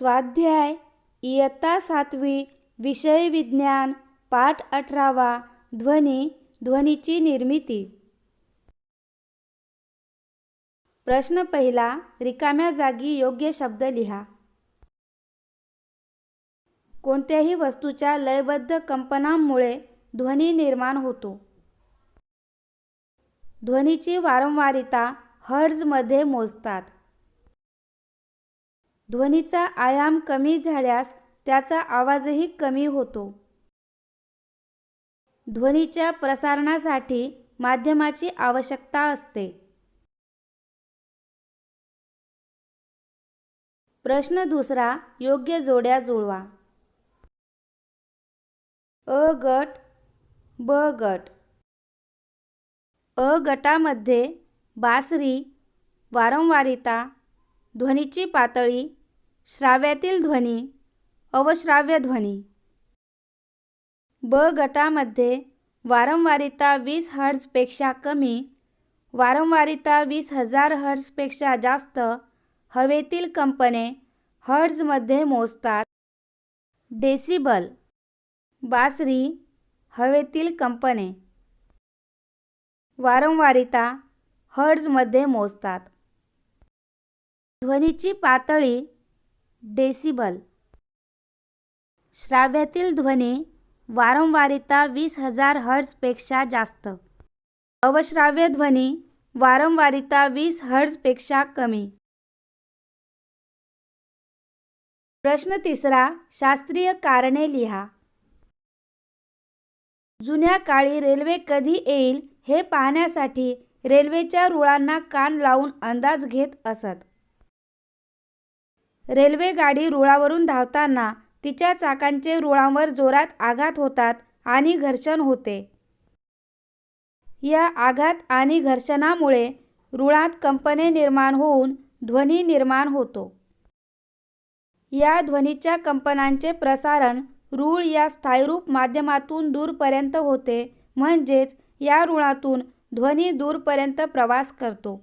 स्वाध्याय इयत्ता 7वी विषय विज्ञान पाठ 18वा ध्वनी ध्वनीची निर्मिती। प्रश्न पहिला, रिकाम्या जागी योग्य शब्द लिहा। कोणत्याही वस्तूच्या लयबद्ध कंपनांमुळे ध्वनी निर्माण होतो। ध्वनीची वारंवारिता हर्ट्झमध्ये मोजतात। ध्वनीचा आयाम कमी झाल्यास त्याचा आवाजही कमी होतो। ध्वनीच्या प्रसारणासाठी माध्यमाची आवश्यकता असते। प्रश्न दुसरा, योग्य जोड्या जुळवा। अ गट ब गट। अ गटामध्ये बासरी, वारंवारिता, ध्वनीची पातळी, श्राव्यातील ध्वनी, अवश्राव्य ध्वनी। ब गटामध्ये वारंवारिता 20 हर्ट्झपेक्षा कमी, वारंवारिता 20,000 हर्ट्झपेक्षा जास्त, हवेतील कंपने हर्ट्झमध्ये मोजतात। डेसिबल, बासरी, हवेतील कंपने, वारंवारिता हर्ट्झमध्ये मोजतात। ध्वनीची पातळी डेसिबल। श्राव्यातील ध्वनी वारंवारिता 20,000 हर्ट्झपेक्षा जास्त, अवश्राव्य ध्वनी वारंवारिता 20 हर्ट्झपेक्षा कमी। प्रश्न तिसरा, शास्त्रीय कारणे लिहा। जुन्या काळी रेल्वे कधी येईल हे पाहण्यासाठी रेल्वेच्या रुळांना कान लावून अंदाज घेत असत। रेल्वेगाडी रुळावरून धावताना तिच्या चाकांचे रुळांवर जोरात आघात होतात आणि घर्षण होते। या आघात आणि घर्षणामुळे रुळात कंपने निर्माण होऊन ध्वनी निर्माण होतो। या ध्वनीच्या कंपनांचे प्रसारण रूळ या स्थायीरूप माध्यमातून दूरपर्यंत होते, म्हणजेच या रुळातून ध्वनी दूरपर्यंत प्रवास करतो।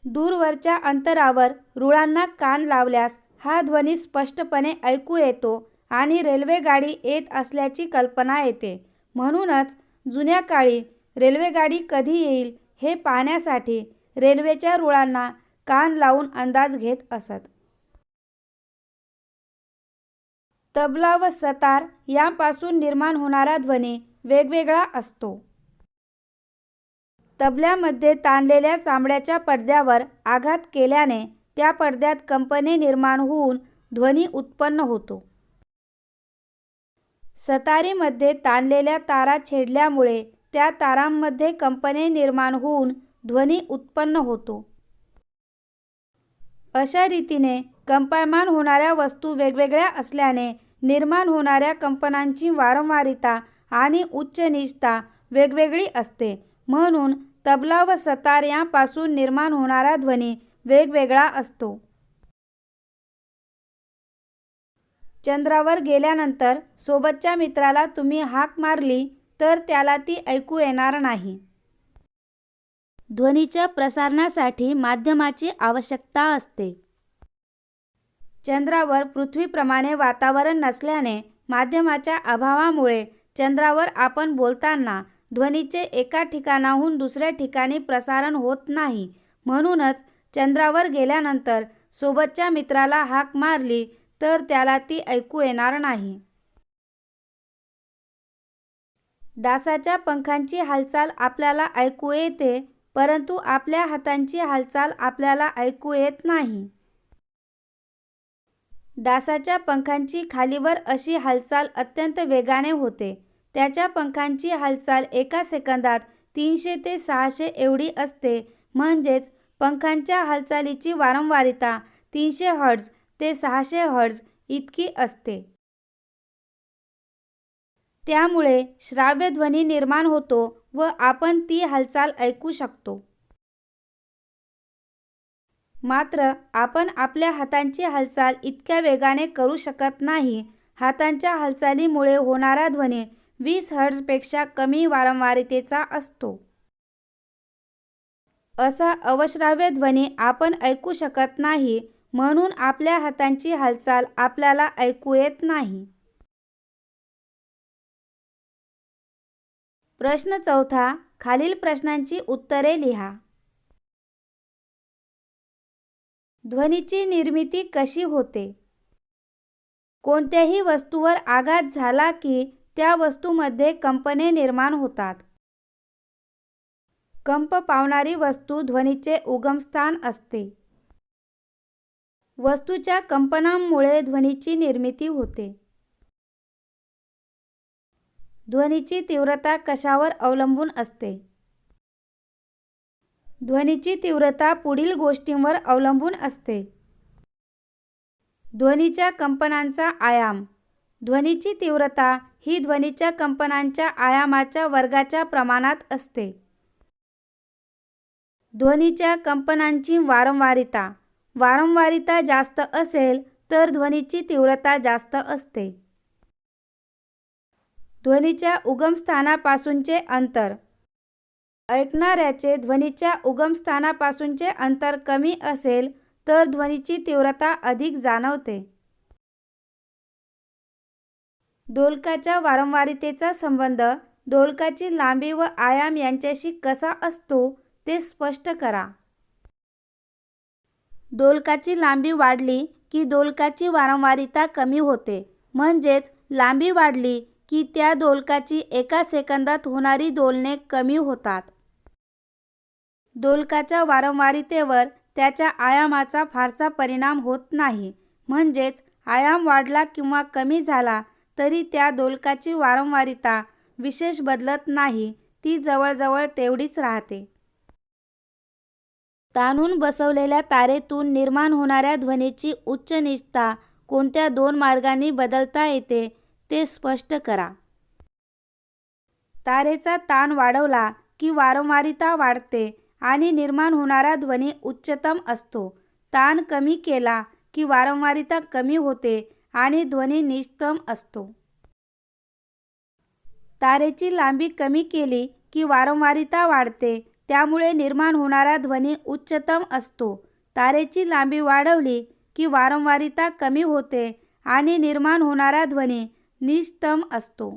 दूरवरच्या अंतरावर रुळांना कान लावल्यास हा ध्वनी स्पष्टपणे ऐकू येतो आणि रेल्वेगाडी येत असल्याची कल्पना येते। म्हणूनच जुन्या काळी रेल्वेगाडी कधी येईल हे पाहण्यासाठी रेल्वेच्या रुळांना कान लावून अंदाज घेत असत। तबला व सतार यांपासून निर्माण होणारा ध्वनी वेगवेगळा असतो। तबल्यामध्ये ताणलेल्या चामड्याच्या पडद्यावर आघात केल्याने त्या पडद्यात कंपने निर्माण होऊन ध्वनी उत्पन्न होतो। सतारीमध्ये ताणलेल्या तारा छेडल्यामुळे त्या तारांमध्ये कंपने निर्माण होऊन ध्वनी उत्पन्न होतो। अशा रीतीने कंपायमान होणाऱ्या वस्तू वेगवेगळ्या असल्याने निर्माण होणाऱ्या कंपनांची वारंवारिता आणि उच्च नीचता वेगवेगळी असते। म्हणून तबला व सतार यांपासून निर्माण होणारा ध्वनी वेगवेगळा असतो। चंद्रावर गेल्यानंतर सोबतच्या मित्राला तुम्ही हाक मारली तर त्याला ती ऐकू येणार नाही। ध्वनीच्या प्रसारणासाठी माध्यमाची आवश्यकता असते। चंद्रावर पृथ्वीप्रमाणे वातावरण नसल्याने माध्यमाच्या अभावामुळे चंद्रावर आपण बोलताना ध्वनीचे एका ठिकाणाहून दुसऱ्या ठिकाणी प्रसारण होत नाही। म्हणूनच चंद्रावर गेल्यानंतर सोबतच्या मित्राला हाक मारली तर त्याला ती ऐकू येणार नाही। डासाच्या पंखांची हालचाल आपल्याला ऐकू येते, परंतु आपल्या हातांची हालचाल आपल्याला ऐकू येत नाही। डासाच्या पंखांची खालीवर अशी हालचाल अत्यंत वेगाने होते। त्याच्या पंखांची हालचाल एका सेकंदात 300 ते 600 एवढी असते, म्हणजेच पंखांच्या हालचालीची वारंवारिता 300 हर्ट्झ ते 600 हर्ट्झ इतकी असते। त्यामुळे श्राव्य ध्वनी निर्माण होतो व आपण ती हालचाल ऐकू शकतो। मात्र आपण आपल्या हातांची हालचाल इतक्या वेगाने करू शकत नाही। हातांच्या हालचालीमुळे होणारा ध्वनी 20 हर्ट्झपेक्षा कमी वारंवारितेचा असतो। असा अवश्राव्य ध्वनी आपण ऐकू शकत नाही म्हणून आपल्या हातांची हालचाल आपल्याला ऐकू येत नाही. प्रश्न 4. खालील प्रश्नांची उत्तरे लिहा. ध्वनीची निर्मिती कशी होते? कोणत्याही वस्तूवर आघात झाला की त्या वस्तूमध्ये कंपने निर्माण होतात. कंप पावणारी वस्तू ध्वनीचे उगमस्थान असते. वस्तूच्या कंपनांमुळे ध्वनीची निर्मिती होते. ध्वनीची तीव्रता कशावर अवलंबून असते? ध्वनीची तीव्रता पुढील गोष्टींवर अवलंबून असते. ध्वनीच्या कंपनांचा आयाम. ध्वनीची तीव्रता ही ध्वनीच्या कंपनांच्या आयामाच्या वर्गाच्या प्रमाणात असते. ध्वनीच्या कंपनांची वारंवारिता. वारंवारिता जास्त असेल तर ध्वनीची तीव्रता जास्त असते. ध्वनीच्या उगमस्थानापासूनचे अंतर. ऐकणाऱ्याचे ध्वनीच्या उगमस्थानापासूनचे अंतर कमी असेल तर ध्वनीची तीव्रता अधिक जाणवते. दोलकाच्या वारंवारितेचा संबंध दोलकाची लांबी व आयाम यांच्याशी कसा असतो ते स्पष्ट करा. दोलकाची लांबी वाढली की दोलकाची वारंवारिता कमी होते. म्हणजेच लांबी वाढली की त्या दोलकाची एका सेकंदात होणारी दोलने कमी होतात. दोलकाच्या वारंवारितेवर त्याच्या आयामाचा फारसा परिणाम होत नाही. म्हणजेच आयाम वाढला किंवा कमी झाला तरी त्या दोलकाची वारंवारिता विशेष बदलत नाही, ती जवळजवळ तेवढीच राहते. ताणून बसवलेल्या तारेतून निर्माण होणाऱ्या ध्वनीची उच्च नीचता कोणत्या 2 मार्गांनी बदलता येते ते स्पष्ट करा. तारेचा ताण वाढवला की वारंवारिता वाढते आणि निर्माण होणारा ध्वनी उच्चतम असतो. ताण कमी केला की वारंवारिता कमी होते आणि ध्वनी निस्तम असतो. तारेची लांबी कमी केली की वारंवारिता वाढते, त्यामुळे निर्माण होणारा ध्वनी उच्चतम असतो. तारेची लांबी वाढवली की वारंवारिता कमी होते आणि निर्माण होणारा ध्वनी निस्तम असतो.